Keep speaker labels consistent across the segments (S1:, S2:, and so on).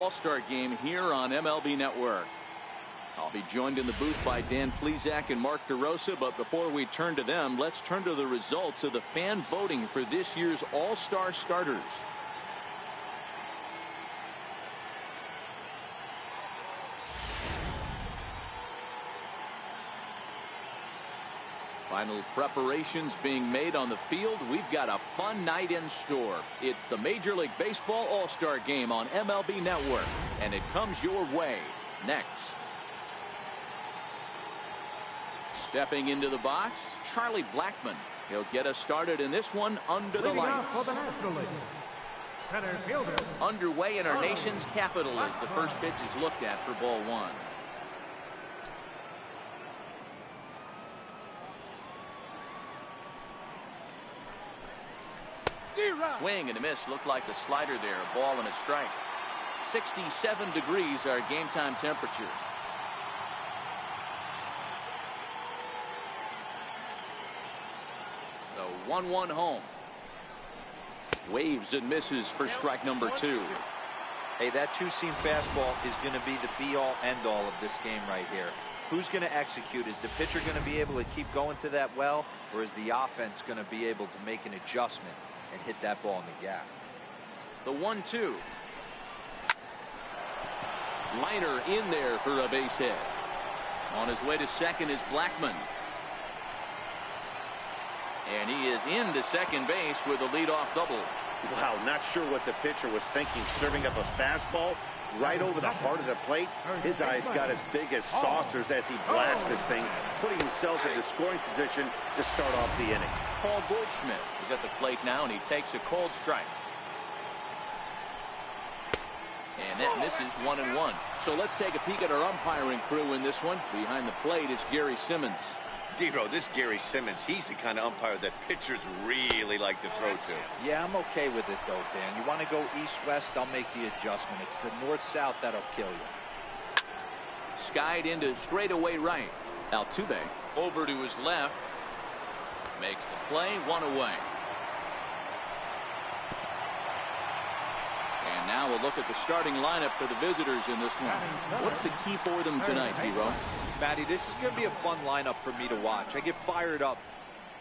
S1: All-Star game here on MLB Network. I'll be joined in the booth by Dan Plesac and Mark DeRosa, but before we turn to them, let's turn to the results of the fan voting for this year's All-Star starters. Final preparations being made on the field. We've got a fun night in store. It's the Major League Baseball All-Star Game on MLB Network, and it comes your way next. Stepping into the box, Charlie Blackmon. He'll get us started in this one under the lights. Underway in our nation's capital as the first pitch is looked at for ball one. Swing and a miss. Looked like the slider there. A ball and a strike. 67 degrees our game time temperature. The 1-1 home. Waves and misses for strike number two.
S2: Hey, that two-seam fastball is going to be the be-all, end-all of this game right here. Who's going to execute? Is the pitcher going to be able to keep going to that well, or is the offense going to be able to make an adjustment and hit that ball in the gap?
S1: The 1-2. Liner in there for a base hit. On his way to second is Blackmon. And he is into second base with a leadoff double.
S3: Wow, not sure what the pitcher was thinking, serving up a fastball right over the heart of the plate. His eyes got as big as saucers as he blasted this thing, putting himself into scoring position to start off the inning.
S1: Paul Goldschmidt is at the plate now, and he takes a cold strike. And that misses 1-1. So let's take a peek at our umpiring crew in this one. Behind the plate is Gary Simmons.
S3: Dero, this Gary Simmons, he's the kind of umpire that pitchers really like to throw to.
S2: Yeah, I'm okay with it, though, Dan. You want to go east-west, I'll make the adjustment. It's the north-south that'll kill you.
S1: Skied into straightaway right. Altuve over to his left. Makes the play, one away. And now we'll look at the starting lineup for the visitors in this one. What's the key for them tonight, Hero?
S2: Matty, this is going to be a fun lineup for me to watch. I get fired up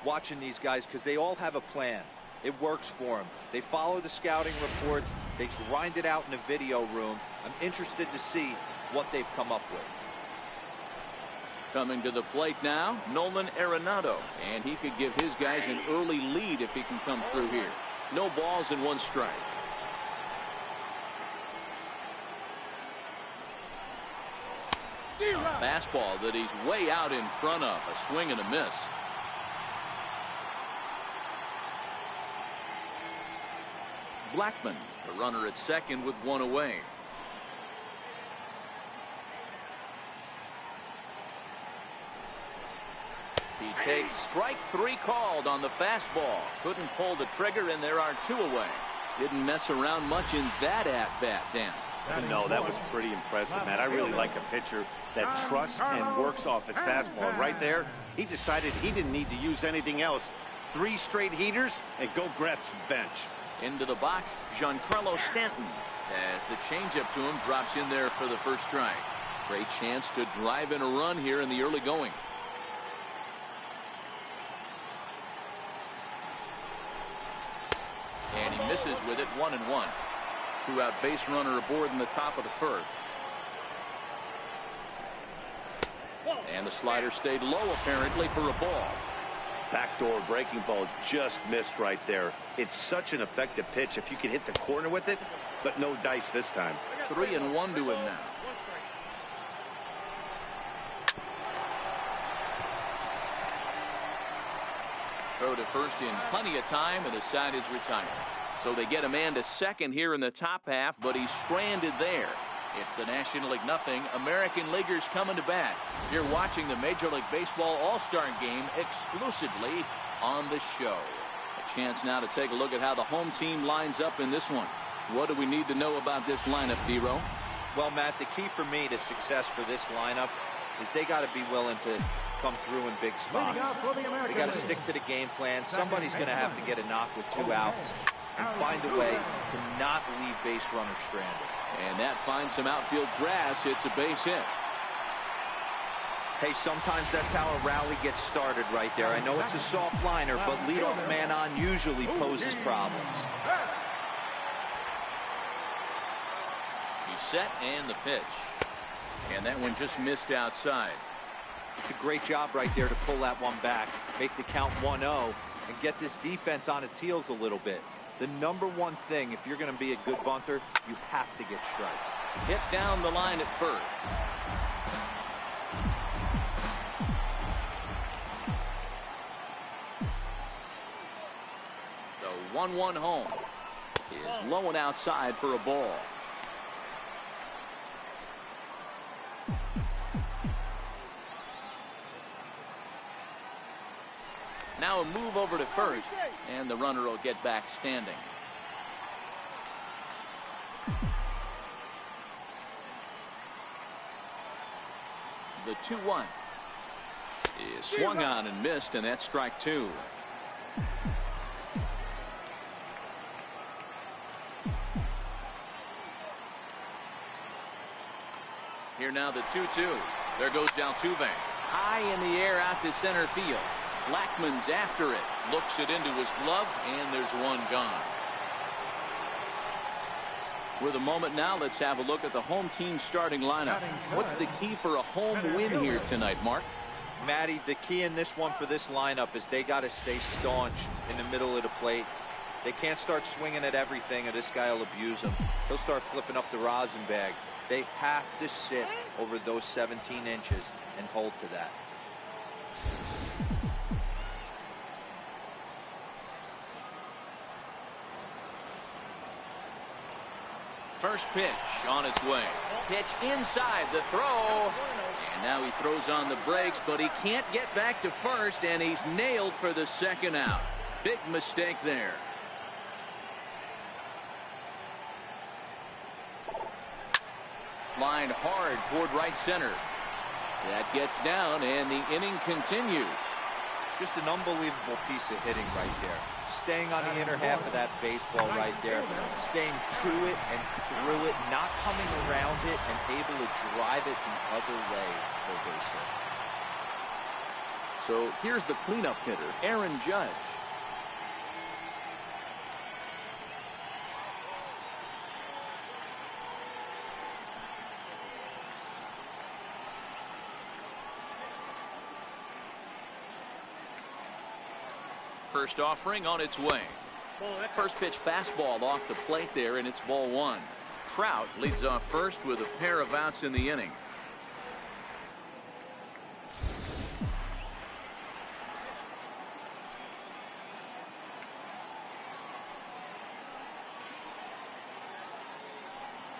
S2: watching these guys because they all have a plan. It works for them. They follow the scouting reports. They grind it out in the video room. I'm interested to see what they've come up with.
S1: Coming to the plate now, Nolan Arenado. And he could give his guys an early lead if he can come through here. No balls and one strike. Fastball that he's way out in front of. A swing and a miss. Blackmon, the runner at second with one away. He takes strike three called on the fastball. Couldn't pull the trigger, and there are two away. Didn't mess around much in that at-bat, Dan.
S3: No, that was pretty impressive, Matt. I really like a pitcher that trusts and works off his fastball. Right there, he decided he didn't need to use anything else. 3 straight heaters and go grab some bench.
S1: Into the box, Giancarlo Stanton. As the changeup to him drops in there for the first strike. Great chance to drive in a run here in the early going. And he misses with it, 1-1. Two-out base runner aboard in the top of the first. And the slider stayed low apparently for a ball.
S3: Backdoor breaking ball just missed right there. It's such an effective pitch if you can hit the corner with it, but no dice this time.
S1: 3-1 to him now. Throw to first in plenty of time, and the side is retired. So they get a man to second here in the top half, but he's stranded there. It's the National League nothing. American Leaguers coming to bat. You're watching the Major League Baseball All-Star Game exclusively on the show. A chance now to take a look at how the home team lines up in this one. What do we need to know about this lineup, Dero?
S2: Well, Matt, the key for me to success for this lineup is they got to be willing to come through in big spots. They got to stick to the game plan. Somebody's going to have to get a knock with 2 outs and find a way to not leave base runners stranded.
S1: And that finds some outfield grass. It's a base hit.
S2: Hey, sometimes that's how a rally gets started right there. I know it's a soft liner, but leadoff man on usually poses problems.
S1: He's set and the pitch. And that one just missed outside.
S2: It's a great job right there to pull that one back, make the count 1-0, and get this defense on its heels a little bit. The number one thing, if you're going to be a good bunter, you have to get strikes.
S1: Hit down the line at first. The 1-1 home is low and outside for a ball. Now a move over to first, and the runner will get back standing. The 2-1 is swung on and missed, and that's strike two. Here now the 2-2. There goes Altuve. High in the air out to center field. Blackman's after it. Looks it into his glove, and there's one gone. With a moment now, let's have a look at the home team starting lineup. What's the key for a home win here tonight, Mark?
S2: Matty, the key in this one for this lineup is they got to stay staunch in the middle of the plate. They can't start swinging at everything, or this guy will abuse them. He'll start flipping up the rosin bag. They have to sit over those 17 inches and hold to that.
S1: First pitch on its way. Pitch inside the throw. And now he throws on the brakes, but he can't get back to first, and he's nailed for the second out. Big mistake there. Lined hard toward right center. That gets down, and the inning continues.
S2: Just an unbelievable piece of hitting right there. Staying on the inner half of that baseball right there. Staying to it and through it, not coming around it, and able to drive it the other way for a base hit.
S1: So here's the cleanup hitter, Aaron Judge. First offering on its way. First pitch fastball off the plate there, and it's ball one. Trout leads off first with a pair of outs in the inning.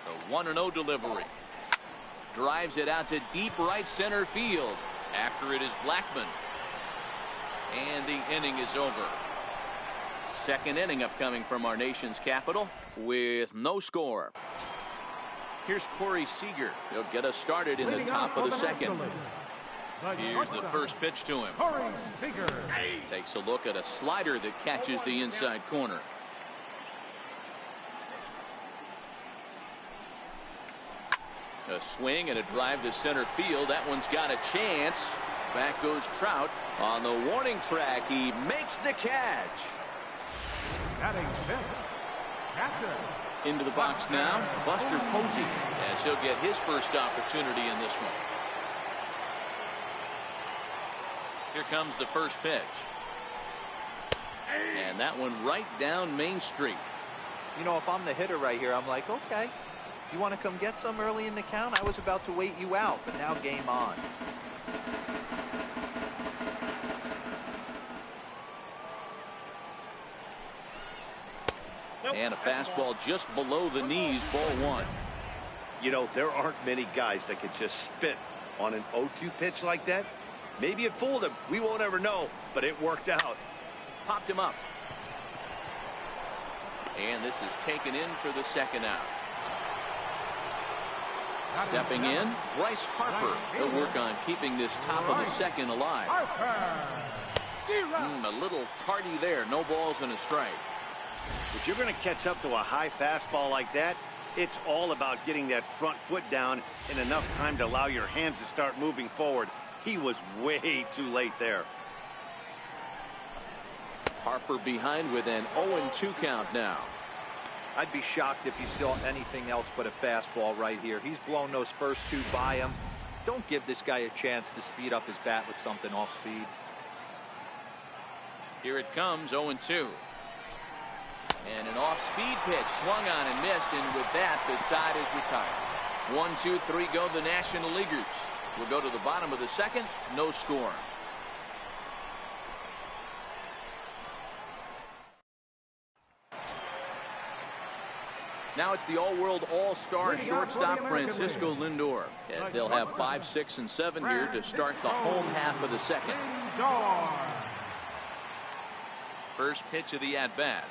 S1: The 1-0 delivery. Drives it out to deep right center field. After it is Blackman. And the inning is over. Second inning upcoming from our nation's capital with no score. Here's Corey Seager. He'll get us started in the top of the second. Here's the first pitch to him. Takes a look at a slider that catches the inside corner. A swing and a drive to center field. That one's got a chance. Back goes Trout. On the warning track, he makes the catch. Into the box now, Buster Posey, as he'll get his first opportunity in this one. Here comes the first pitch. And that one right down Main Street.
S2: You know, if I'm the hitter right here, I'm like, okay, you want to come get some early in the count? I was about to wait you out, but now game on.
S1: And a fastball just below the knees, ball one.
S3: You know, there aren't many guys that could just spit on an 0-2 pitch like that. Maybe it fooled him. We won't ever know, but it worked out.
S1: Popped him up. And this is taken in for the second out. Stepping in, Bryce Harper. He'll work on keeping this top of the second alive. A little tardy there. No balls and a strike.
S3: If you're going to catch up to a high fastball like that, It's all about getting that front foot down in enough time to allow your hands to start moving forward. He was way too late there.
S1: Harper behind with an 0-2 count now.
S2: I'd be shocked if you saw anything else but a fastball right here. He's blown those first two by him. Don't give this guy a chance to speed up his bat with something off speed.
S1: Here it comes, 0-2. And an off-speed pitch swung on and missed, and with that, the side is retired. 1, 2, 3 go the National Leaguers. We'll go to the bottom of the second, no score. Now it's the all-world all-star shortstop Francisco Lindor, as they'll have 5, 6, and 7 here to start the home half of the second. First pitch of the at-bat.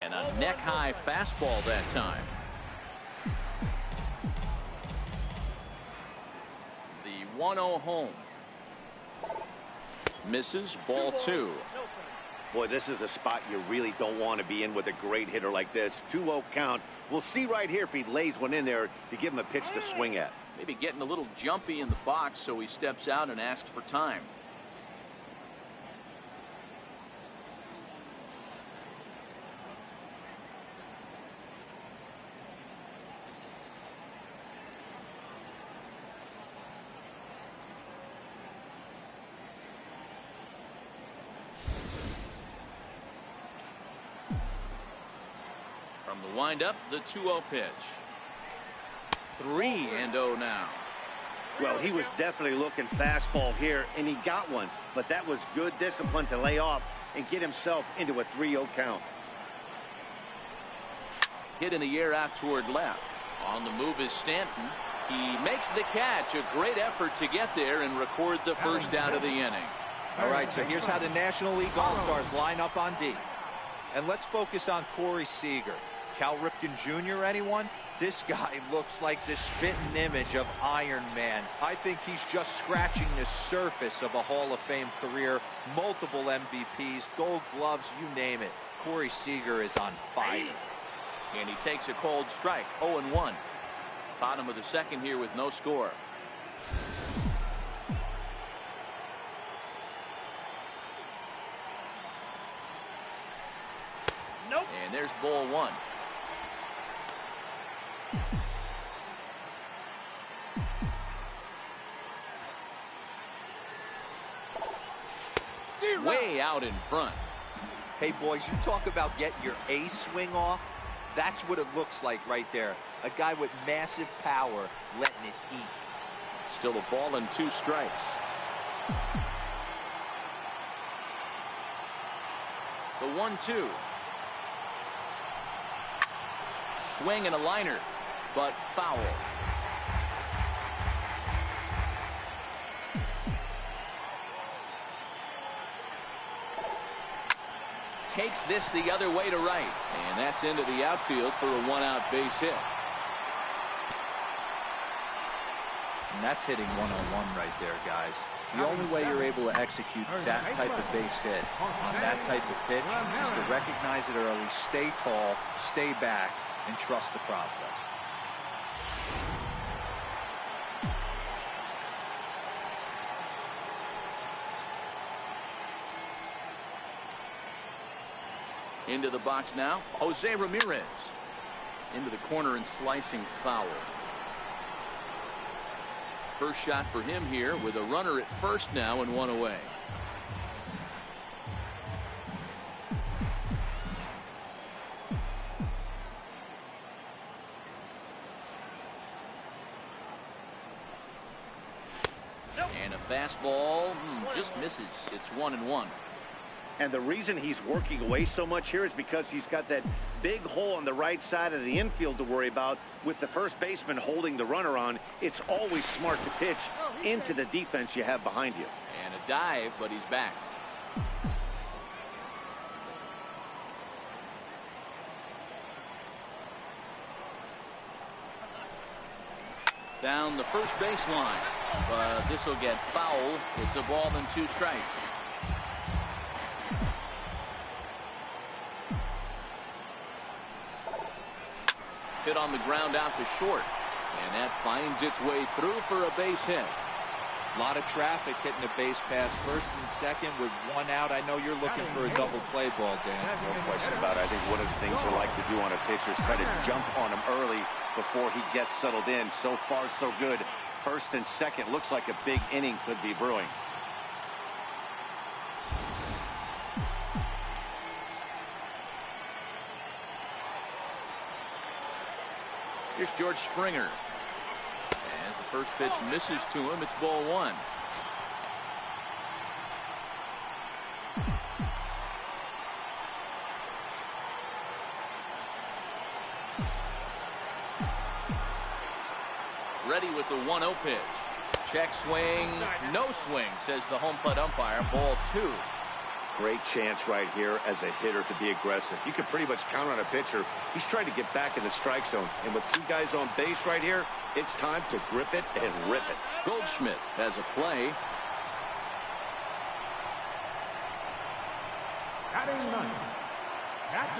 S1: And a neck-high fastball that time. The 1-0 home. Misses, ball 2.
S3: Boy, this is a spot you really don't want to be in with a great hitter like this. 2-0 count. We'll see right here if he lays one in there to give him a pitch to swing at.
S1: Maybe getting a little jumpy in the box, so he steps out and asks for time. From the windup, the 2-0 pitch. 3-0 now.
S3: Well, he was definitely looking fastball here, and he got one. But that was good discipline to lay off and get himself into a 3-0 count.
S1: Hit in the air out toward left. On the move is Stanton. He makes the catch. A great effort to get there and record the first out of the inning.
S2: All right, so here's how the National League All-Stars line up on D. And let's focus on Corey Seager. Cal Ripken Jr., anyone? This guy looks like the spitting image of Iron Man. I think he's just scratching the surface of a Hall of Fame career. Multiple MVPs, Gold Gloves, you name it. Corey Seager is on fire.
S1: And he takes a cold strike, 0-1. Bottom of the second here with no score.
S2: Nope.
S1: And there's ball 1. Way out in front.
S2: Hey, boys, you talk about getting your A swing off. That's what it looks like right there. A guy with massive power letting it eat.
S1: Still a ball and 2 strikes. The 1-2. Swing and a liner, but foul. Takes this the other way to right, and that's into the outfield for a 1-out base hit.
S2: And that's hitting 101 right there, guys. The only way you're able to execute that type of base hit on that type of pitch is to recognize it early, stay tall, stay back, and trust the process.
S1: Into the box now, Jose Ramirez. Into the corner and slicing foul. First shot for him here with a runner at first now and 1 away. And a fastball just misses. It's 1-1.
S3: And the reason he's working away so much here is because he's got that big hole on the right side of the infield to worry about. With the first baseman holding the runner on, it's always smart to pitch into the defense you have behind you.
S1: And a dive, but he's back. Down the first baseline, but this will get foul. It's a ball and 2 strikes. Hit on the ground out to short, and that finds its way through for a base hit.
S2: A lot of traffic hitting the base pass first and second with 1 out. I know you're looking for a double play ball, Dan.
S3: No question about it. I think one of the things you like to do on a pitcher is try to jump on him early before he gets settled in. So far, so good. First and second looks like a big inning could be brewing.
S1: Here's George Springer. As the first pitch misses to him, it's ball 1. Ready with the 1-0 pitch. Check swing, no swing, says the home plate umpire. Ball 2.
S3: Great chance right here as a hitter to be aggressive. You can pretty much count on a pitcher. He's trying to get back in the strike zone. And with two guys on base right here, it's time to grip it and rip it.
S1: Goldschmidt has a play.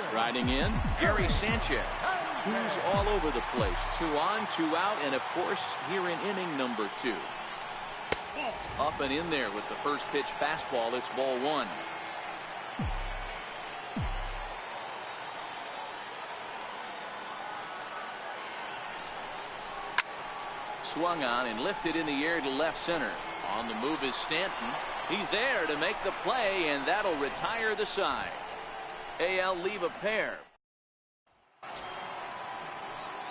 S1: Striding in, Gary Sanchez. Twos all over the place. 2 on, 2 out, and of course, here in inning number 2. Up and in there with the first pitch fastball. It's ball 1. Swung on and lifted in the air to left center. On the move is Stanton. He's there to make the play, and that'll retire the side. AL leave a pair.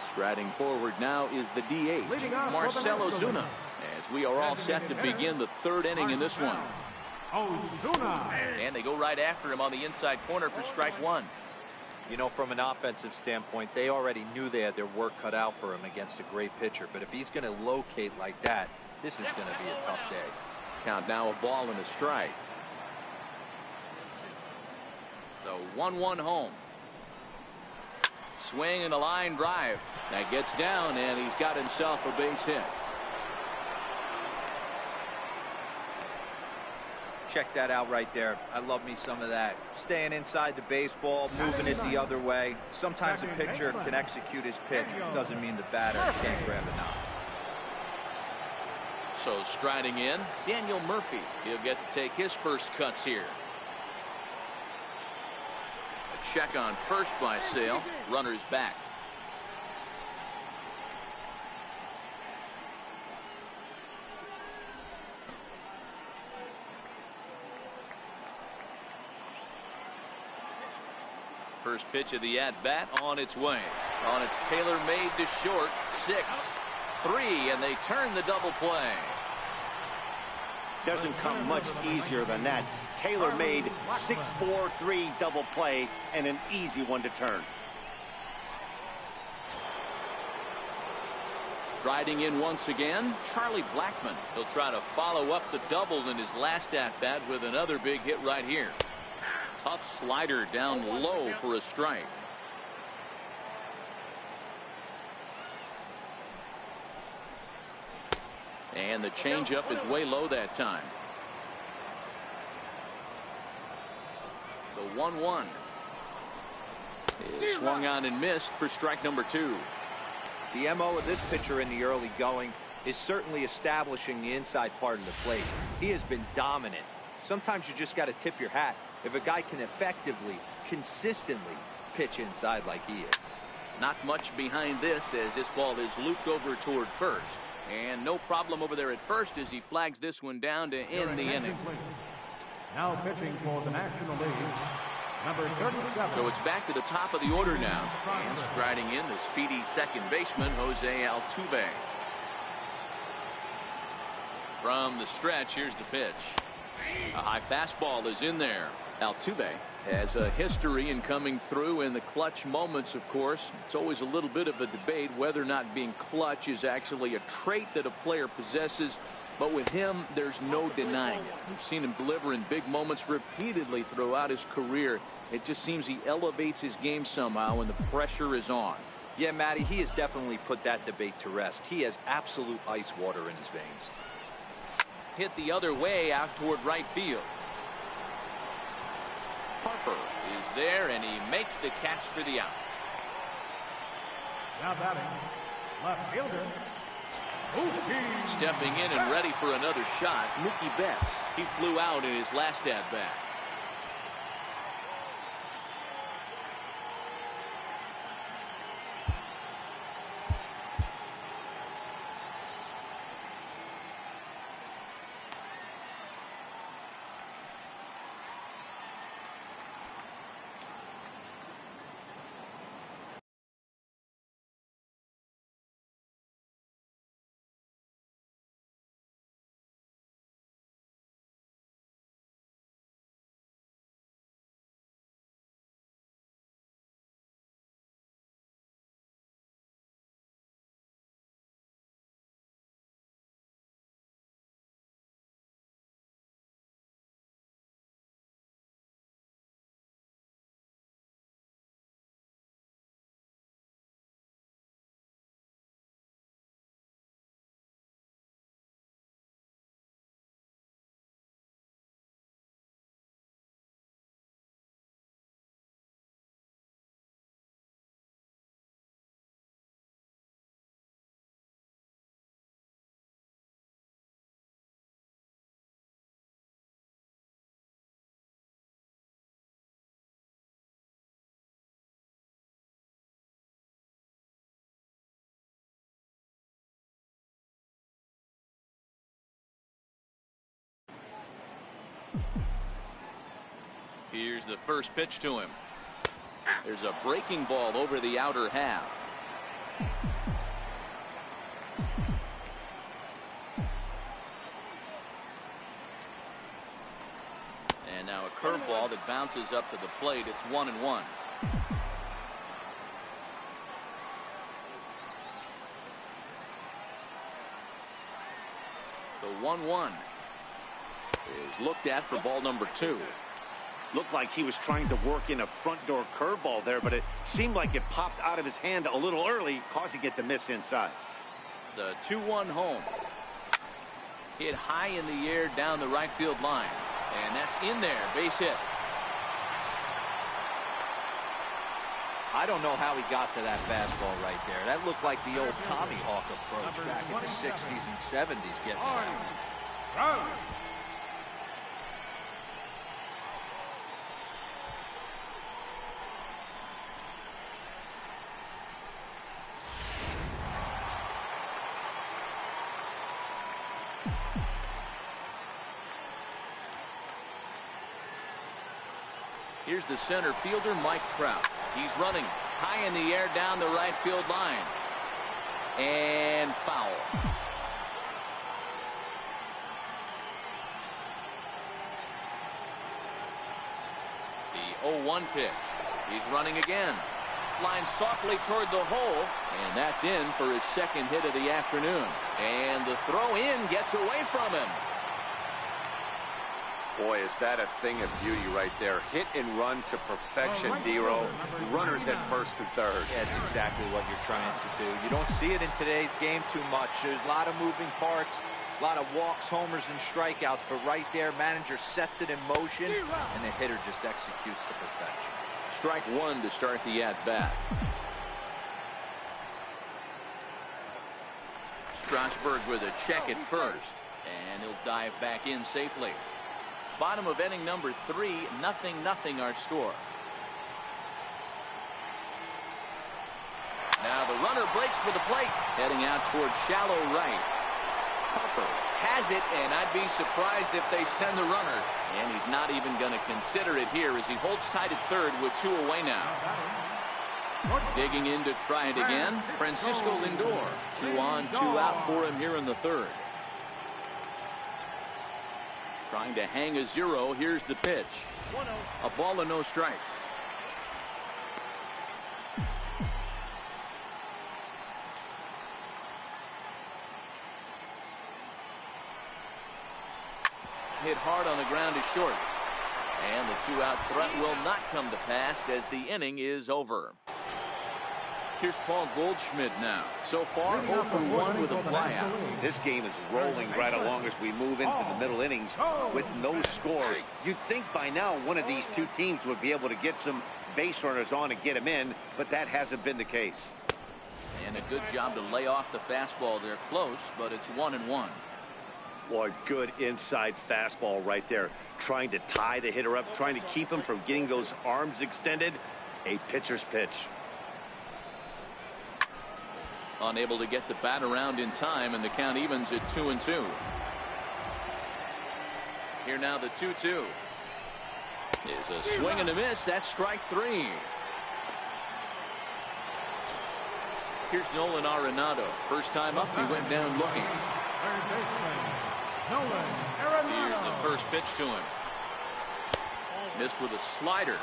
S1: Striding forward now is the DH, Marcell Ozuna, as we are all set to begin the 3rd inning in this one. And they go right after him on the inside corner for strike 1.
S2: You know, from an offensive standpoint, they already knew they had their work cut out for him against a great pitcher. But if he's going to locate like that, this is going to be a tough day.
S1: Count now, a ball and a strike. The 1-1 home. Swing and a line drive. That gets down, and he's got himself a base hit.
S2: Check that out right there. I love me some of that. Staying inside the baseball, moving it the other way. Sometimes a pitcher can execute his pitch. Doesn't mean the batter can't grab it now.
S1: So striding in, Daniel Murphy. He'll get to take his first cuts here. A check on first by Sale. Runners back. First pitch of the at-bat on its way. On its tailor-made to short. 6-3, and they turn the double play.
S3: Doesn't come much easier than that. Tailor-made 6-4-3 double play, and an easy one to turn.
S1: Striding in once again, Charlie Blackmon. He'll try to follow up the double in his last at-bat with another big hit right here. Tough slider down low for a strike. And the changeup is way low that time. The 1-1 is swung on and missed for strike number 2.
S2: The MO of this pitcher in the early going is certainly establishing the inside part of the plate. He has been dominant. Sometimes you just got to tip your hat if a guy can effectively, consistently pitch inside like he is.
S1: Not much behind this as this ball is looped over toward first. And no problem over there at first as he flags this one down to end the inning.
S4: Now pitching for the National League, number 37.
S1: So it's back to the top of the order now. And striding in the speedy second baseman, Jose Altuve. From the stretch, here's the pitch. A high fastball is in there. Altuve has a history in coming through in the clutch moments, of course. It's always a little bit of a debate whether or not being clutch is actually a trait that a player possesses. But with him, there's no denying it. We've seen him deliver in big moments repeatedly throughout his career. It just seems he elevates his game somehow when the pressure is on.
S2: Yeah, Matty, he has definitely put that debate to rest. He has absolute ice water in his veins.
S1: Hit the other way out toward right field. Harper is there, and he makes the catch for the out.
S4: Now batting, left fielder.
S1: Stepping in and ready for another shot, Mookie Betts. He flew out in his last at-bat. Here's the first pitch to him. There's a breaking ball over the outer half. And now a curveball that bounces up to the plate. It's 1-1. The 1-1 is looked at for ball number 2.
S3: Looked like he was trying to work in a front door curveball there, but it seemed like it popped out of his hand a little early, causing it to miss inside.
S1: The 2-1 home. Hit high in the air down the right field line. And that's in there. Base hit.
S2: I don't know how he got to that fastball right there. That looked like the old Tommy Hawk approach back in the 60s and 70s getting around.
S1: Here's the center fielder, Mike Trout. He's running high in the air down the right field line. And foul. The 0-1 pitch. He's running again. Lines softly toward the hole. And that's in for his second hit of the afternoon. And the throw in gets away from him.
S5: Boy, is that a thing of beauty right there. Hit and run to perfection, Dero. Runners at first and third.
S2: Yeah, it's exactly what you're trying to do. You don't see it in today's game too much. There's a lot of moving parts, a lot of walks, homers, and strikeouts. But right there, manager sets it in motion, and the hitter just executes to perfection.
S1: Strike one to start the at-bat. Strasburg with a check at first, and he'll dive back in safely. Bottom of inning number 3, 0-0 our score. Now the runner breaks for the plate, heading out towards shallow right. Harper has it, and I'd be surprised if they send the runner. And he's not even going to consider it here as he holds tight at third with 2 away now. Digging in to try it again, Francisco Lindor. 2 on, 2 out for him here in the third. Trying to hang a 0. Here's the pitch. A ball and no strikes. Hit hard on the ground is short. And the 2-out threat will not come to pass as the inning is over. Here's Paul Goldschmidt now. So far, 0 for 1 with a flyout.
S3: This game is rolling right along as we move into the middle innings with no score. You'd think by now one of these two teams would be able to get some base runners on and get them in, but that hasn't been the case.
S1: And a good job to lay off the fastball. They're close, but it's 1-1.
S3: Boy, good inside fastball right there. Trying to tie the hitter up, trying to keep him from getting those arms extended. A pitcher's pitch.
S1: Unable to get the bat around in time, and the count evens at 2-2. Here now the 2-2. Is a swing and a miss. That's strike 3. Here's Nolan Arenado. First time up, he went down looking. Here's the first pitch to him. Missed with a slider.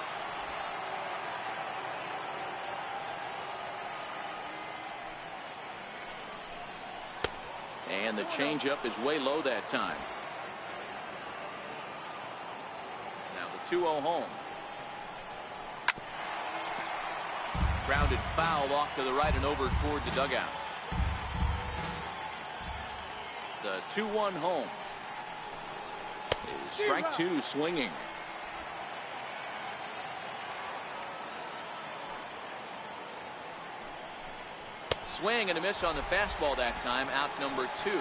S1: And the changeup is way low that time. Now the 2-0 home. Grounded foul off to the right and over toward the dugout. The 2-1 home. Is strike 2 swinging. Swing and a miss on the fastball that time. Out number 2.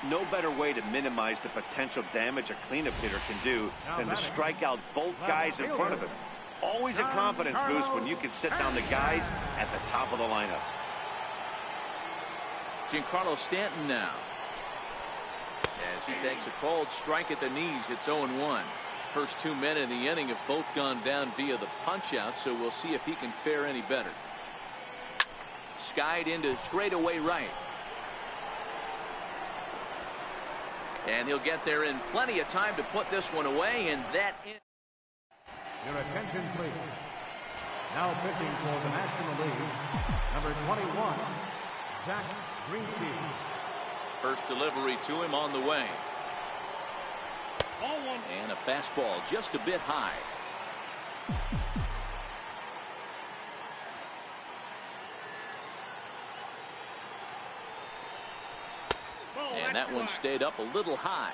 S3: No better way to minimize the potential damage a cleanup hitter can do than to strike out both guys in front of him. Always a confidence boost when you can sit down the guys at the top of the lineup.
S1: Giancarlo Stanton now. As he takes a cold strike at the knees, it's 0-1. First 2 men in the inning have both gone down via the punch out, so we'll see if he can fare any better. Skied into straightaway right. And he'll get there in plenty of time to put this one away, and that in.
S4: Your attention, please. Now pitching for the National League, number 21, Zach Greinke.
S1: First delivery to him on the way. And a fastball just a bit high. And that one stayed up a little high.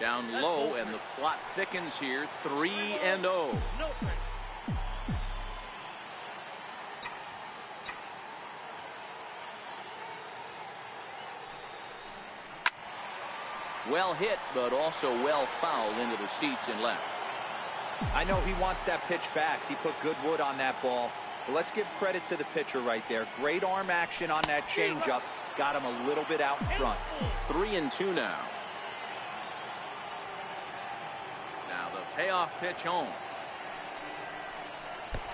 S1: Down low, and the plot thickens here. 3-0. Well hit, but also well fouled into the seats and left.
S2: I know he wants that pitch back. He put good wood on that ball. But let's give credit to the pitcher right there. Great arm action on that changeup. Got him a little bit out in front.
S1: 3-2 now. Now the payoff pitch home.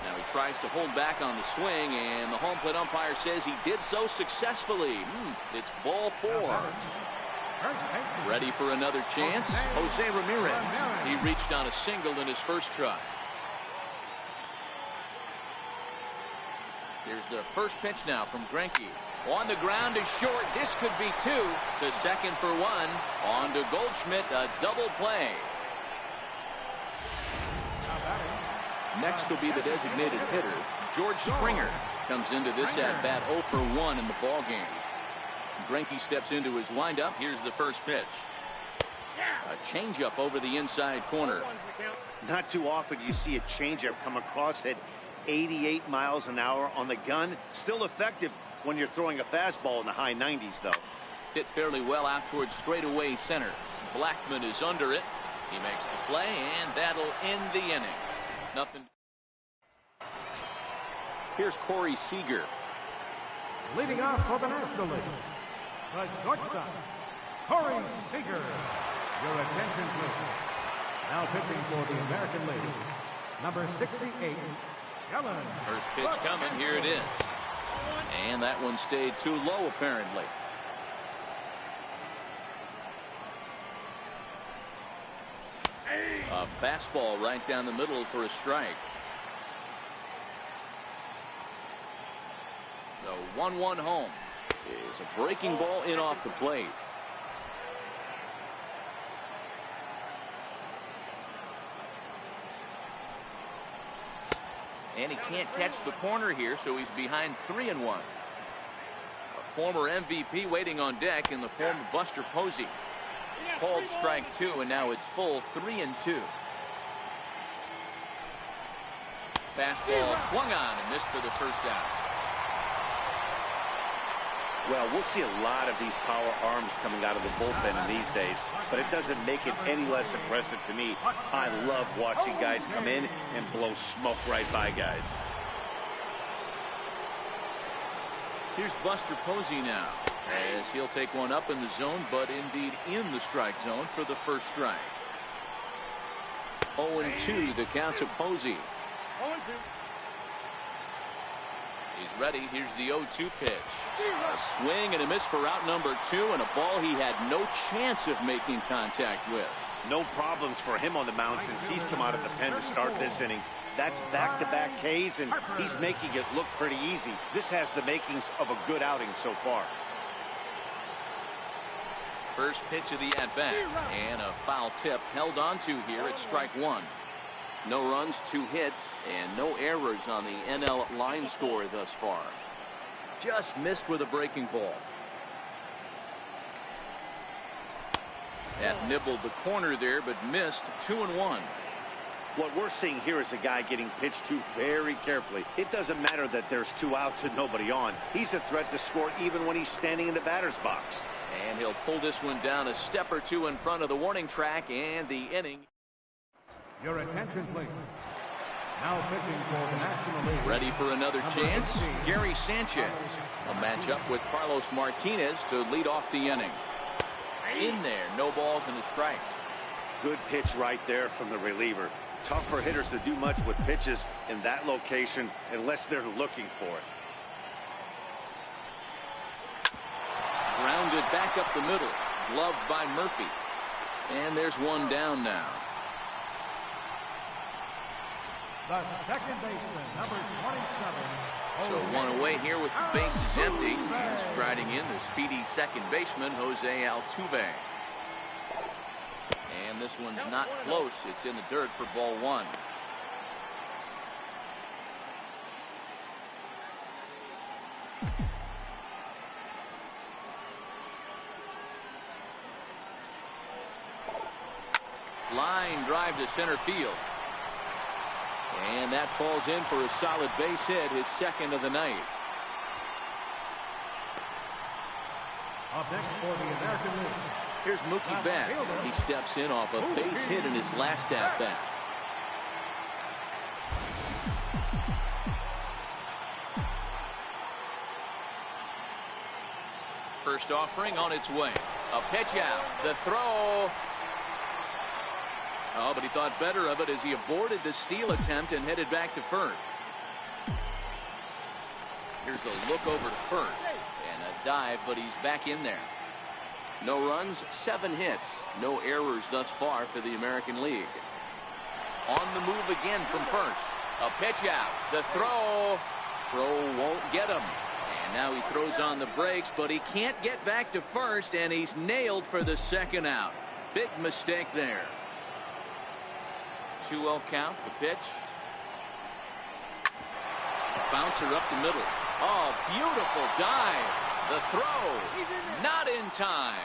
S1: Now he tries to hold back on the swing, and the home plate umpire says he did so successfully. It's ball 4. Ready for another chance? Jose Ramirez. He reached on a single in his first try. Here's the first pitch now from Greinke. On the ground is short. This could be 2. To second for 1. On to Goldschmidt. A double play. Next will be the designated hitter. George Springer comes into this at bat 0 for 1 in the ball game. Greinke steps into his windup. Here's the first pitch. A changeup over the inside corner.
S3: Not too often you see a changeup come across at 88 miles an hour on the gun. Still effective when you're throwing a fastball in the high 90s, though.
S1: Hit fairly well out towards straightaway center. Blackman is under it. He makes the play, and that'll end the inning. Nothing. Here's Corey Seager.
S4: Leading off for the National League, the shortstop, Corey Seager. Your attention, please. Now pitching for the American League, number 68, Ellen.
S1: First pitch coming. Here it is. And that one stayed too low, apparently. A fastball right down the middle for a strike. The 1-1 home is a breaking ball in off the plate. And he can't catch the corner here, so he's behind 3-1. A former MVP waiting on deck in the form of Buster Posey. Called strike 2, and now it's full 3-2. Fastball swung on and missed for the first out.
S3: Well, we'll see a lot of these power arms coming out of the bullpen in these days, but it doesn't make it any less impressive to me. I love watching guys come in and blow smoke right by guys.
S1: Here's Buster Posey now, as he'll take one up in the zone, but indeed in the strike zone for the first strike. 0-2 the count to Posey.
S6: 0-2.
S1: He's ready. Here's the 0-2 pitch. A swing and a miss for out number 2, and a ball he had no chance of making contact with.
S3: No problems for him on the mound since he's come out of the pen to start this inning. That's back-to-back Ks, and he's making it look pretty easy. This has the makings of a good outing so far.
S1: First pitch of the at-bat, and a foul tip held onto here at strike 1. No runs, 2 hits, and no errors on the NL line score thus far. Just missed with a breaking ball. That nibbled the corner there, but missed. 2-1.
S3: What we're seeing here is a guy getting pitched to very carefully. It doesn't matter that there's 2 outs and nobody on. He's a threat to score even when he's standing in the batter's box.
S1: And he'll pull this one down a step or 2 in front of the warning track, and the inning.
S4: Your attention, please. Now pitching for the National League.
S1: Ready for another
S4: Number
S1: chance?
S4: 18.
S1: Gary Sanchez will match up with Carlos Martinez to lead off the inning. In there, no balls and a strike.
S3: Good pitch right there from the reliever. Tough for hitters to do much with pitches in that location unless they're looking for it.
S1: Grounded back up the middle. Gloved by Murphy. And there's one down now.
S4: The second baseman, number 27.
S1: So one away here with the bases empty. And striding in the speedy second baseman, Jose Altuve. And this one's not close. It's in the dirt for ball one. Line drive to center field. And that falls in for a solid base hit, his second of the night.
S4: Up next for the American League.
S1: Here's Mookie Betts. He steps in off a base hit in his last at-bat. First offering on its way. A pitch out. The throw. Oh, but he thought better of it as he aborted the steal attempt and headed back to first. Here's a look over to first. And a dive, but he's back in there. No runs, 7 hits. No errors thus far for the American League. On the move again from first. A pitch out. The throw. Throw won't get him. And now he throws on the brakes, but he can't get back to first, and he's nailed for the second out. Big mistake there. 2-0 count, the pitch. Bouncer up the middle. Oh, beautiful dive. The throw. Not in time.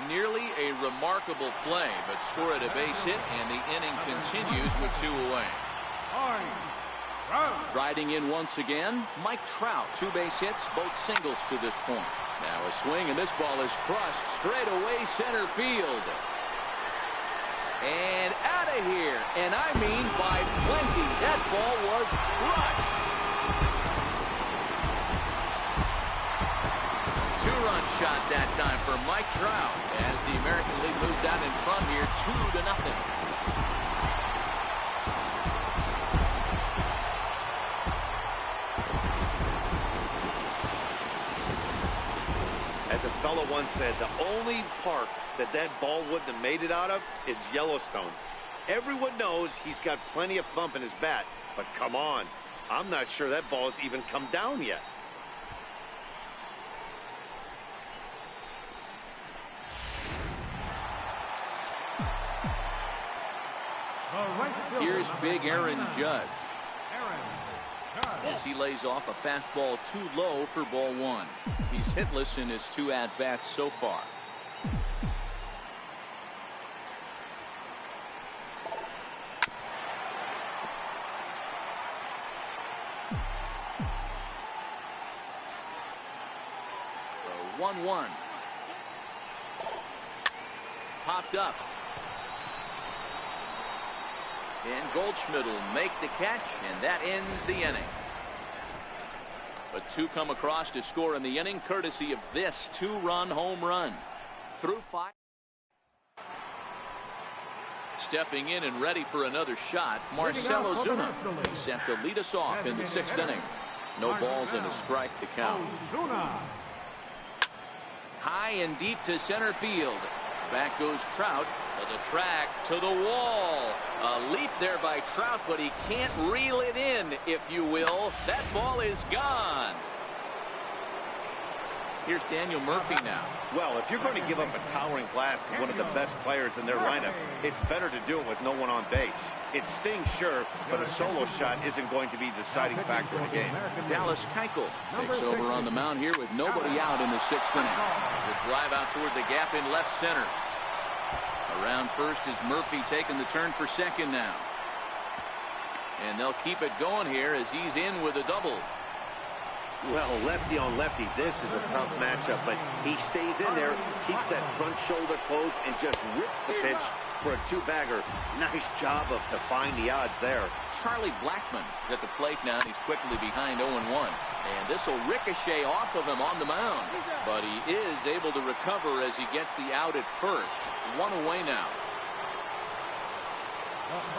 S1: Nearly a remarkable play, but scored a base hit, and the inning continues with 2 away. Riding in once again, Mike Trout. 2 base hits, both singles to this point. Now a swing, and this ball is crushed straight away center field. And out of here, and I mean by plenty. That ball was crushed. 2-run shot that time for Mike Trout as the American League moves out in front here 2-0.
S3: As a fellow once said, the only park that ball wouldn't have made it out of is Yellowstone. Everyone knows he's got plenty of thump in his bat, but come on, I'm not sure that ball's even come down yet.
S1: Here's big Aaron Judge as he lays off a fastball too low for ball one. He's hitless in his 2 at-bats so far. So 1-1. Popped up. And Goldschmidt will make the catch, and that ends the inning. But 2 come across to score in the inning, courtesy of this 2-run home run. Through 5. Stepping in and ready for another shot, Marcell Ozuna. He's set to lead us off in the 6th inning. No balls and a strike to count. High and deep to center field. Back goes Trout to the track, to the wall. A leap there by Trout, but he can't reel it in, if you will. That ball is gone. Here's Daniel Murphy now.
S3: Well, if you're going to give up a towering blast to one of the best players in their lineup, it's better to do it with no one on base. It stings, sure, but a solo shot isn't going to be the deciding factor in the game.
S1: Dallas Keuchel takes over on the mound here with nobody out in the 6th inning. The drive out toward the gap in left center. Around first is Murphy taking the turn for second now. And they'll keep it going here as he's in with a double.
S3: Well, lefty on lefty, this is a tough matchup, but he stays in there, keeps that front shoulder closed, and just rips the pitch for a two-bagger. Nice job of defying the odds there.
S1: Charlie Blackmon is at the plate now, and he's quickly behind 0-1. And this will ricochet off of him on the mound. But he is able to recover as he gets the out at first. 1 away now.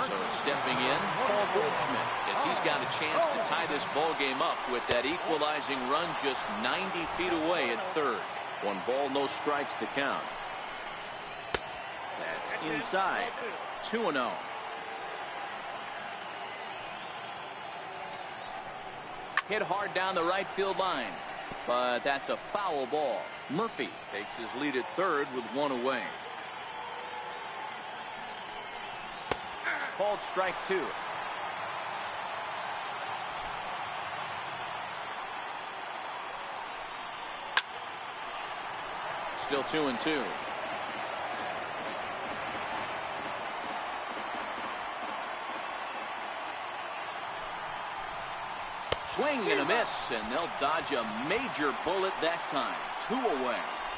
S1: So stepping in, Paul Goldschmidt, as he's got a chance to tie this ball game up with that equalizing run just 90 feet away at third. 1 ball, no strikes to count. That's inside. 2-0. Hit hard down the right field line, but that's a foul ball. Murphy takes his lead at third with 1 away. Called strike 2. Still 2-2. Swing and a miss, and they'll dodge a major bullet that time. 2 away.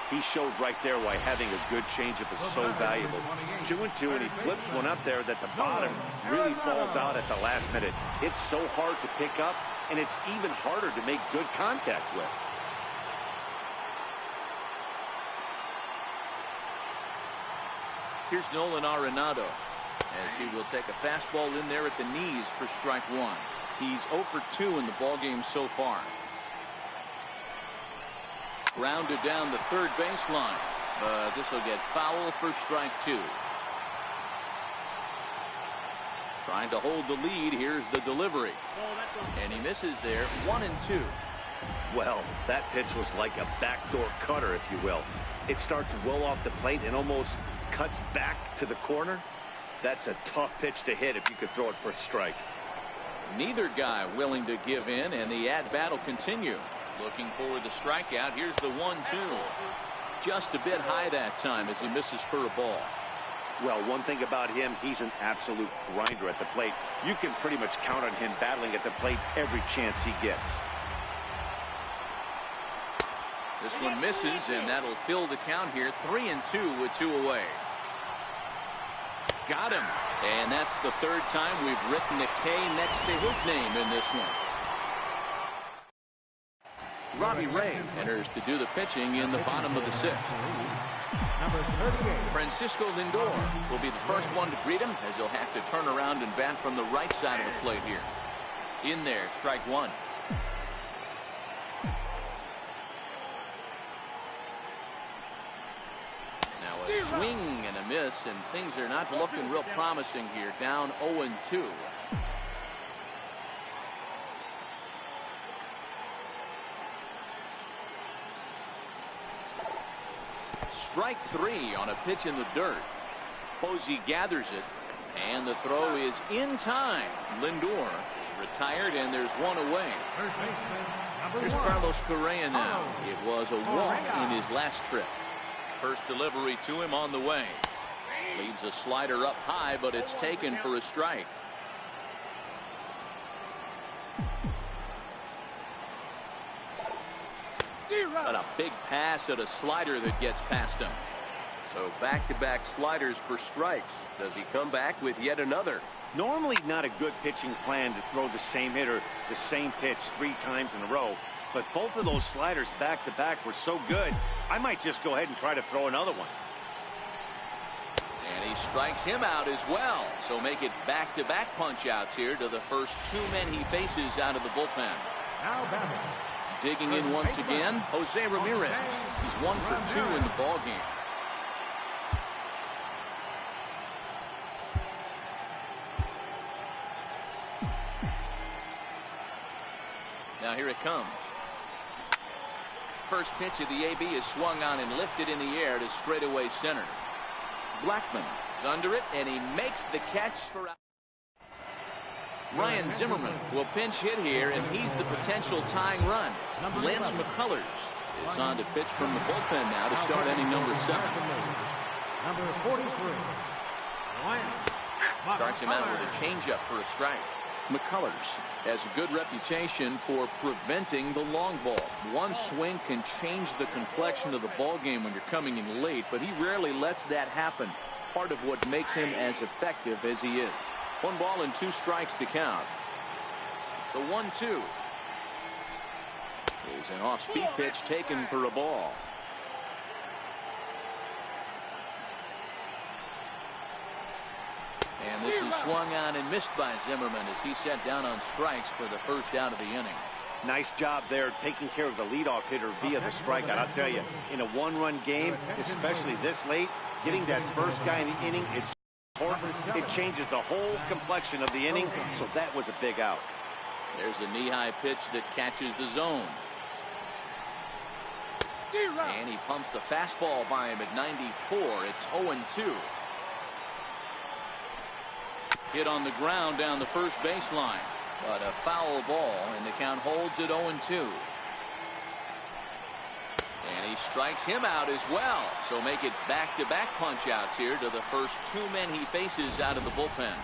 S3: He showed right there why having a good changeup is so valuable. 2-2, and he flips one up there that the bottom really falls out at the last minute. It's so hard to pick up, and it's even harder to make good contact with.
S1: Here's Nolan Arenado, as he will take a fastball in there at the knees for strike 1. He's 0 for 2 in the ballgame so far. Grounded down the third baseline, but this will get foul for strike 2. Trying to hold the lead. Here's the delivery, and he misses there. 1-2.
S3: Well, that pitch was like a backdoor cutter, if you will. It starts well off the plate and almost cuts back to the corner. That's a tough pitch to hit if you could throw it for a strike.
S1: Neither guy willing to give in, and the at-bat will continue. Looking for the strikeout. Here's the 1-2. Just a bit high that time as he misses for a ball.
S3: Well, one thing about him, he's an absolute grinder at the plate. You can pretty much count on him battling at the plate every chance he gets.
S1: This one misses, and that'll fill the count here. 3-2 with 2 away. Got him. And that's the third time we've written a K next to his name in this one. Robbie Ray enters to do the pitching in the bottom of the 6th.
S4: Number 38.
S1: Francisco Lindor will be the first one to greet him, as he'll have to turn around and bat from the right side of the plate here. In there, strike 1. Now a swing and a miss, and things are not looking real promising here. Down 0-2. Strike 3 on a pitch in the dirt. Posey gathers it, and the throw is in time. Lindor is retired, and there's 1 away. Here's Carlos Correa now. It was a walk in his last trip. First delivery to him on the way. Leaves a slider up high, but it's taken for a strike. But a big pass at a slider that gets past him. So back-to-back sliders for strikes. Does he come back with yet another?
S3: Normally not a good pitching plan to throw the same hitter the same pitch 3 times in a row. But both of those sliders back-to-back were so good, I might just go ahead and try to throw another one.
S1: And he strikes him out as well. So make it back-to-back punch-outs here to the first 2 men he faces out of the bullpen.
S4: Now batting.
S1: Digging in once again, Jose Ramirez. He's 1 for 2 in the ballgame. Now here it comes. First pitch of the AB is swung on and lifted in the air to straightaway center. Blackmon is under it, and he makes the catch for out. Ryan Zimmerman will pinch hit here, and he's the potential tying run. Lance McCullers is on to pitch from the bullpen now to start inning number 7.
S4: Number 43.
S1: Starts him out with a changeup for a strike. McCullers has a good reputation for preventing the long ball. One swing can change the complexion of the ball game when you're coming in late, but he rarely lets that happen. part of what makes him as effective as he is. 1 ball and 2 strikes to count. The 1-2 is an off-speed pitch taken for a ball. And this is swung on and missed by Zimmerman as he set down on strikes for the first out of the inning.
S3: Nice job there taking care of the leadoff hitter via the strikeout. I'll tell you, in a 1-run game, especially this late, getting that first guy in the inning, it's important. It changes the whole complexion of the inning, so that was a big out.
S1: There's a knee-high pitch that catches the zone. And he pumps the fastball by him at 94. It's 0-2. Hit on the ground down the first baseline. But a foul ball, and the count holds at 0-2. And he strikes him out as well. So make it back-to-back punch-outs here to the first 2 men he faces out of the bullpen.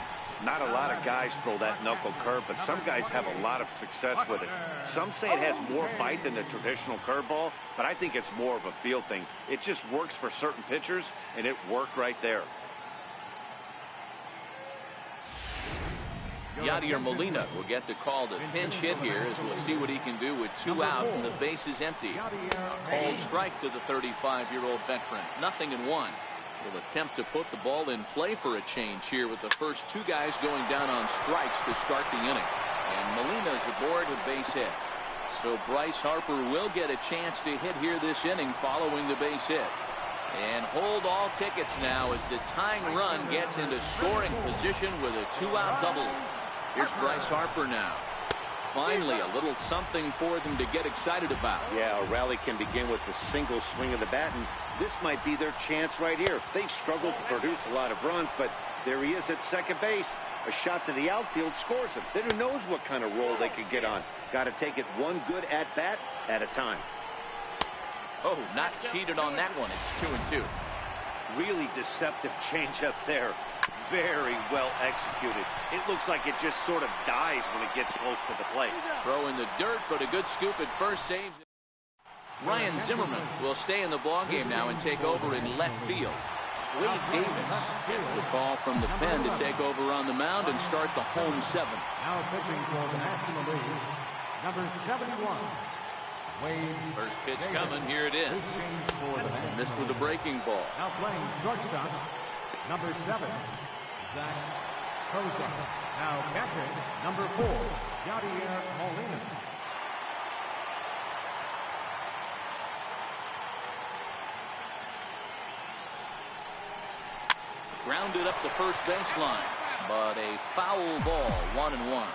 S3: Not a lot of guys throw that knuckle curve, but some guys have a lot of success with it. Some say it has more bite than the traditional curveball, but I think it's more of a feel thing. It just works for certain pitchers, and it worked right there.
S1: Yadier Molina will get the call to pinch hit here as we'll see what he can do with 2 out and the base is empty. A called strike to the 35-year-old veteran. 0-1. Will attempt to put the ball in play for a change here with the first 2 guys going down on strikes to start the inning. And Molina's aboard a base hit. So Bryce Harper will get a chance to hit here this inning following the base hit. And hold all tickets now as the tying run gets into scoring position with a 2-out double. Here's Bryce Harper now. Finally, a little something for them to get excited about.
S3: Yeah, a rally can begin with the single swing of the bat, and this might be their chance right here. They've struggled to produce a lot of runs, but there he is at second base. A shot to the outfield scores him. Then who knows what kind of roll they could get on. Got to take it one good at-bat at a time.
S1: Oh, not cheated on that one. It's 2-2.
S3: Really deceptive changeup there. Very well executed. It looks like it just sort of dies when it gets close to the plate.
S1: Throw in the dirt, but a good scoop at first saves. Ryan Zimmerman will stay in the ballgame now and take over in left field. Wade Davis gets the call from the pen to take over on the mound and start the home 7th.
S4: Now pitching for the National League, number 71.
S1: First pitch coming. Here it is. Missed with a breaking ball.
S4: Now playing shortstop, number 7, Zach Kozak. Now catching, number 4, Yadier Molina.
S1: Grounded up the first baseline, but a foul ball, 1-1.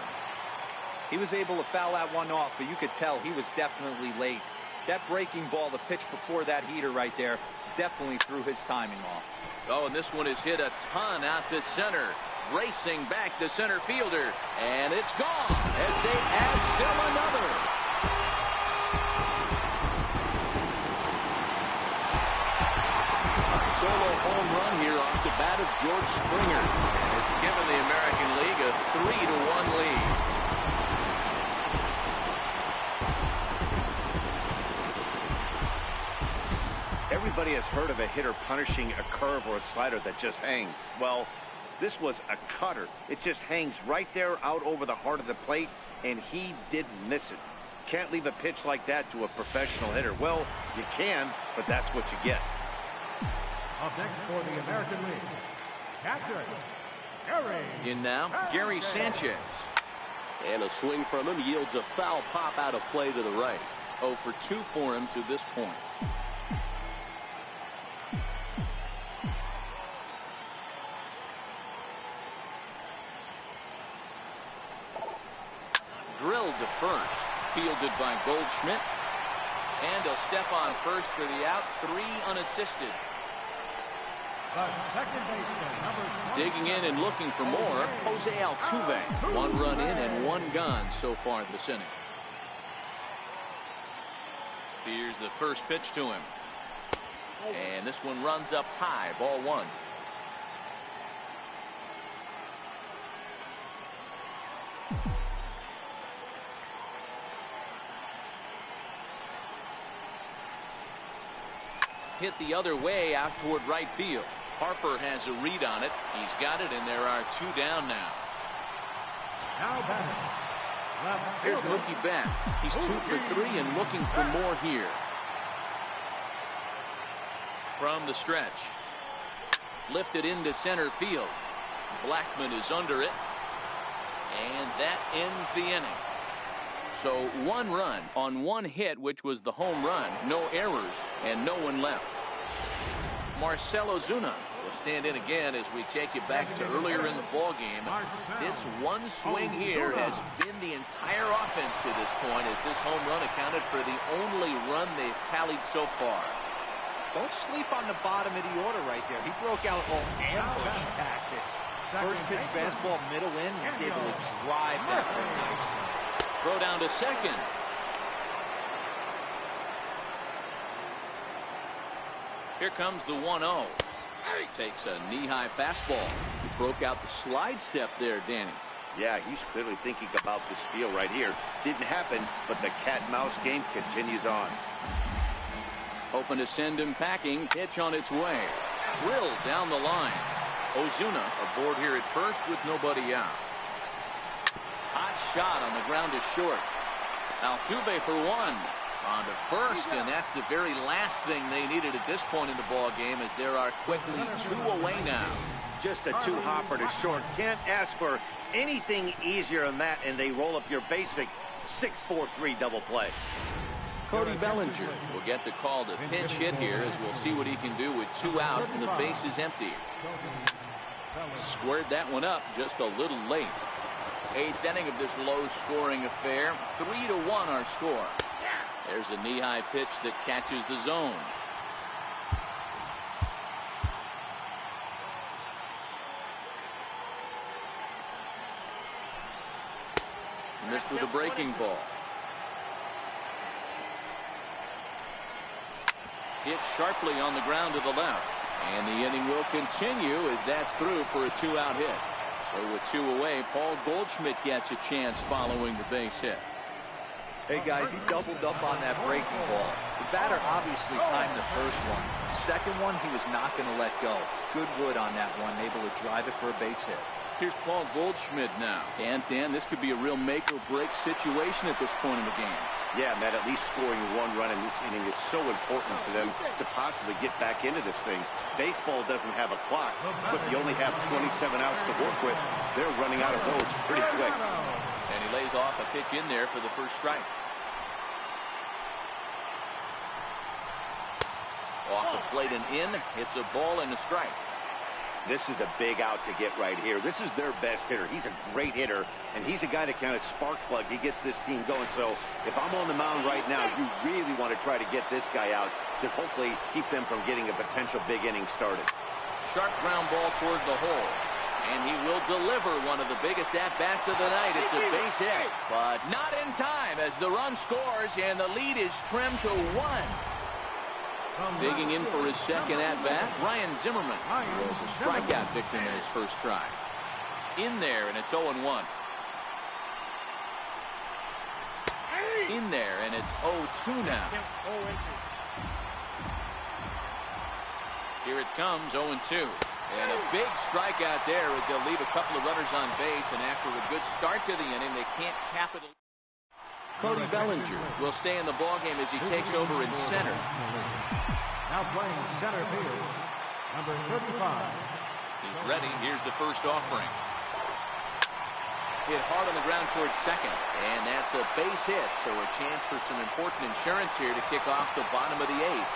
S2: He was able to foul that one off, but you could tell he was definitely late. That breaking ball, the pitch before that heater right there, definitely threw his timing off.
S1: Oh, and this one is hit a ton out to center. Racing back the center fielder, and it's gone as they add still another. A solo home run here off the bat of George Springer. And it's given the American League a 3-1 lead.
S3: Everybody has heard of a hitter punishing a curve or a slider that just hangs. Well, this was a cutter. It just hangs right there out over the heart of the plate, and he didn't miss it. Can't leave a pitch like that to a professional hitter. Well, you can, but that's what you get.
S4: Up next for the American League, catcher, Gary.
S1: In now, Gary Sanchez. And a swing from him yields a foul pop out of play to the right. 0 for 2 for him to this point. Drilled to first, fielded by Goldschmidt, and a step on first for the out, 3 unassisted.
S4: The second baseman, number 20.
S1: Digging in and looking for more, Jose Altuve. 1 run in and 1 gone so far this inning. Here's the first pitch to him, and this one runs up high, ball 1. Hit the other way out toward right field. Harper has a read on it. He's got it, and there are 2 down now.
S4: Now batting. Left
S1: Here's
S4: fielder.
S1: Mookie Betts. He's 2 for 3 and looking for more here. From the stretch. Lifted into center field. Blackman is under it. And that ends the inning. So 1 run on 1 hit, which was the home run. No errors and no one left. Marcell Ozuna will stand in again as we take it back to earlier in the ball game. This one swing here has been the entire offense to this point, as this home run accounted for the only run they've tallied so far.
S2: Don't sleep on the bottom of the order right there. He broke out all ambush tactics. First pitch fastball, middle in, he's able to drive that for a nice center.
S1: Throw down to second. Here comes the 1-0. Takes a knee-high fastball. He broke out the slide step there, Danny.
S3: Yeah, he's clearly thinking about the steal right here. Didn't happen, but the cat-mouse game continues on.
S1: Hoping to send him packing. Pitch on its way. Drilled down the line. Ozuna aboard here at first with nobody out. Hot shot on the ground to short. Altuve for 1. On to first, and that's the very last thing they needed at this point in the ball game, as there are quickly 2 away now.
S3: Just a 2-hopper to short. Can't ask for anything easier than that, and they roll up your basic 6-4-3 double play.
S1: Cody Bellinger will get the call to pinch hit here, as we'll see what he can do with 2 out and the base is empty. Squared that one up just a little late. 8th inning of this low-scoring affair. 3-1 our score. There's a knee-high pitch that catches the zone. Missed with a breaking ball. Hit sharply on the ground to the left. And the inning will continue as that's through for a 2-out hit. So with 2 away, Paul Goldschmidt gets a chance following the base hit.
S2: Hey guys, he doubled up on that breaking ball. The batter obviously timed the first one. Second one, he was not going to let go. Good wood on that one, able to drive it for a base hit.
S1: Here's Paul Goldschmidt now. And Dan, this could be a real make-or-break situation at this point in the game.
S3: Yeah, Matt, at least scoring 1 run in this inning is so important to them to possibly get back into this thing. Baseball doesn't have a clock, but you only have 27 outs to work with. They're running out of those pretty quick.
S1: And he lays off a pitch in there for the first strike. Off the plate and in. It's a ball and a strike.
S3: This is a big out to get right here. This is their best hitter. He's a great hitter, and he's a guy that kind of spark plug. He gets this team going. So if I'm on the mound right now, you really want to try to get this guy out to hopefully keep them from getting a potential big inning started.
S1: Sharp ground ball toward the hole. And he will deliver one of the biggest at-bats of the night. It's a base hit, but not in time as the run scores and the lead is trimmed to 1. Digging in for his second at-bat, Ryan Zimmerman was a strikeout victim in his first try. In there, and it's 0-1. In there, and it's 0-2 now. Here it comes, 0-2. And a big strikeout there. They'll leave a couple of runners on base, and after a good start to the inning, they can't cap it. Cody Bellinger will stay in the ballgame as he takes over in center.
S4: Now playing center field, number 35.
S1: He's ready. Here's the first offering. Hit hard on the ground towards second, and that's a base hit. So a chance for some important insurance here to kick off the bottom of the 8th.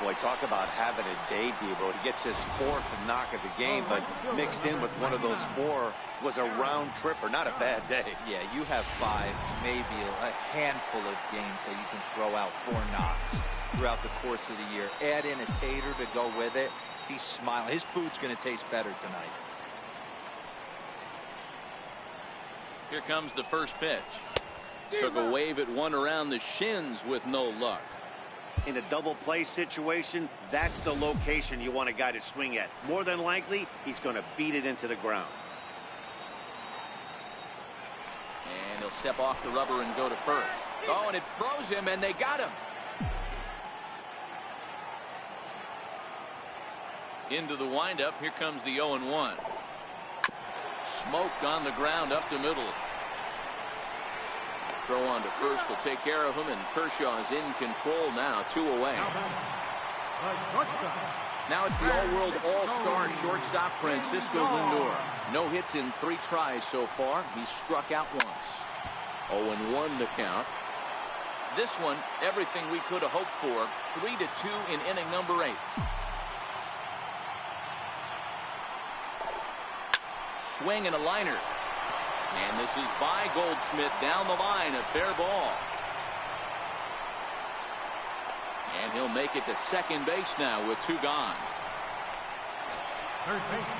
S3: Boy, talk about having a day, Debo. He gets his 4th knock of the game, but mixed in with one of those 4 was a round tripper. Not a bad day.
S2: Yeah, you have 5, maybe a handful of games that you can throw out 4 knocks throughout the course of the year. Add in a tater to go with it. He's smiling. His food's going to taste better tonight.
S1: Here comes the first pitch. Took a wave at one around the shins with no luck.
S3: In a double play situation, that's the location you want a guy to swing at. More than likely, he's going to beat it into the ground.
S1: And he'll step off the rubber and go to first. Oh, and it froze him, and they got him. Into the windup. Here comes the 0-1. Smoke on the ground up the middle. Throw on to first will take care of him, and Kershaw is in control now. 2 away. Now it's the all-world all-star shortstop Francisco Lindor. No hits in 3 tries so far. He's struck out once. 0-1 the count. This one, everything we could have hoped for. 3-2 in inning number 8. Swing and a liner. And this is by Goldschmidt down the line. A fair ball. And he'll make it to second base now with 2 gone.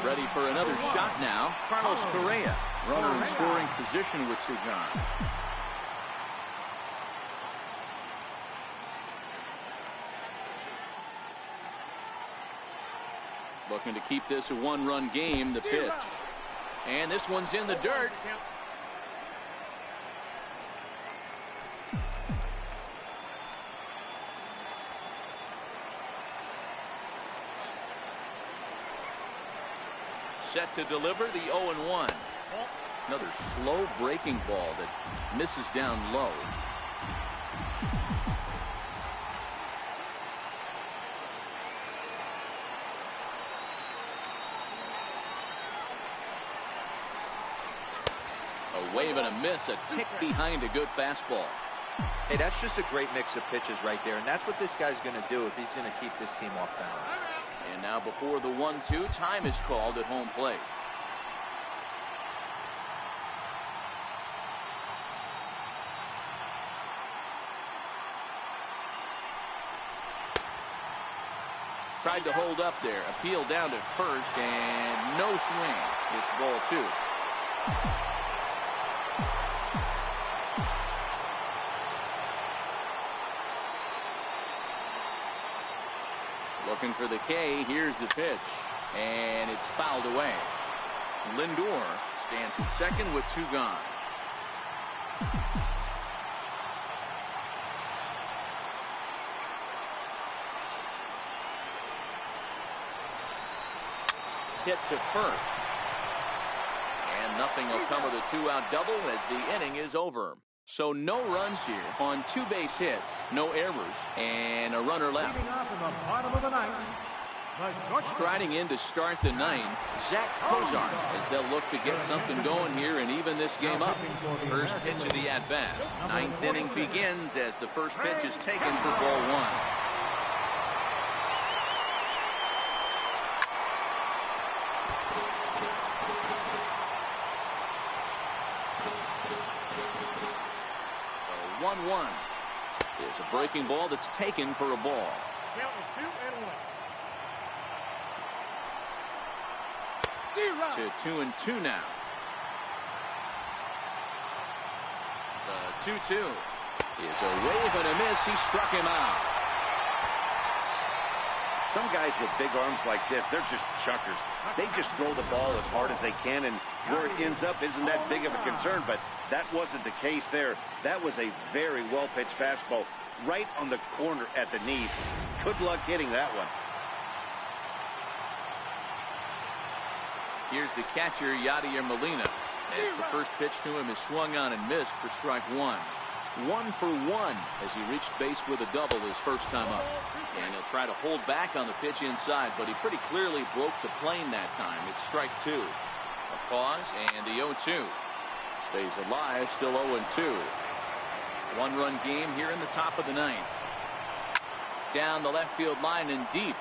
S1: Ready for another shot now. Carlos Correa. Runner in scoring position with 2 gone. Looking to keep this a 1-run game. The pitch. And this one's in the dirt. Set to deliver the 0-1. Another slow breaking ball that misses down low. A wave and a miss, a tick behind a good fastball.
S2: Hey, that's just a great mix of pitches right there, and that's what this guy's going to do if he's going to keep this team off balance.
S1: And now before the 1-2, time is called at home plate. Tried to hold up there. Appeal down to first, and no swing. It's ball 2. Looking for the K. Here's the pitch. And it's fouled away. Lindor stands at second with 2 gone. Hit to first. And nothing will come of the 2-out double as the inning is over. So no runs here on 2 base hits, no errors, and a runner left. Striding in to start the 9th, Zach Cozart, as they'll look to get something going here and even this game up. First pitch of the at-bat. 9th inning begins as the first pitch is taken for ball 1. Is a breaking ball that's taken for a ball.
S4: Count is 2-1.
S1: To 2-2 now. The 2-2 is a wave and a miss. He struck him out.
S3: Some guys with big arms like this, they're just chuckers. They just throw the ball as hard as they can, and where it ends up isn't that big of a concern, but that wasn't the case there. That was a very well-pitched fastball right on the corner at the knees. Good luck hitting that one.
S1: Here's the catcher, Yadier Molina. As the first pitch to him is swung on and missed for strike 1. 1 for 1 as he reached base with a double his first time up. And he'll try to hold back on the pitch inside, but he pretty clearly broke the plane that time. It's strike 2. A pause and the 0-2. Stays alive, still 0-2. 1-run game here in the top of the 9th. Down the left field line and deep.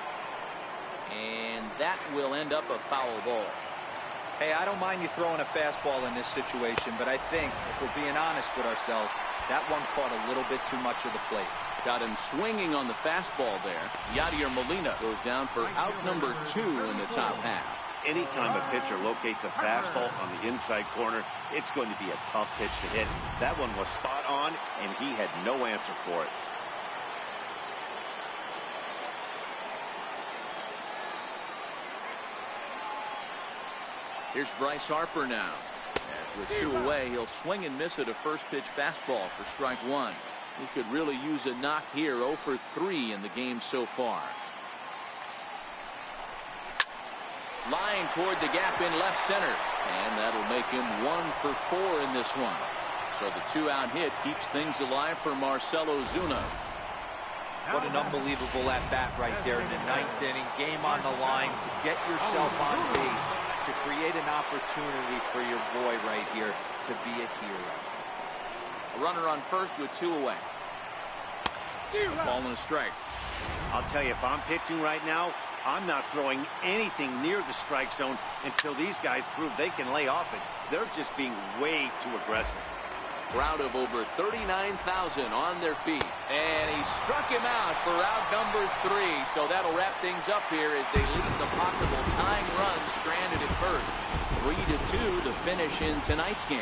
S1: And that will end up a foul ball.
S2: Hey, I don't mind you throwing a fastball in this situation, but I think, if we're being honest with ourselves, that one caught a little bit too much of the plate.
S1: Got him swinging on the fastball there. Yadier Molina goes down for out number 2 in the top half.
S3: Anytime a pitcher locates a fastball on the inside corner, it's going to be a tough pitch to hit. That one was spot on, and he had no answer for it.
S1: Here's Bryce Harper now. As with 2 away, he'll swing and miss at a first pitch fastball for strike 1. He could really use a knock here. 0 for 3 in the game so far. Line toward the gap in left center. And that'll make him 1 for 4 in this one. So the 2-out hit keeps things alive for Marcell Ozuna.
S2: What an unbelievable at-bat right there in the 9th inning. Game on the line to get yourself on base, to create an opportunity for your boy right here to be a hero.
S1: A runner on first with 2 away. Ball and a strike.
S3: I'll tell you, if I'm pitching right now, I'm not throwing anything near the strike zone until these guys prove they can lay off it. They're just being way too aggressive.
S1: Crowd of over 39,000 on their feet. And he struck him out for out number 3. So that'll wrap things up here as they leave the possible tying run stranded at first. 3-2 to finish in tonight's game.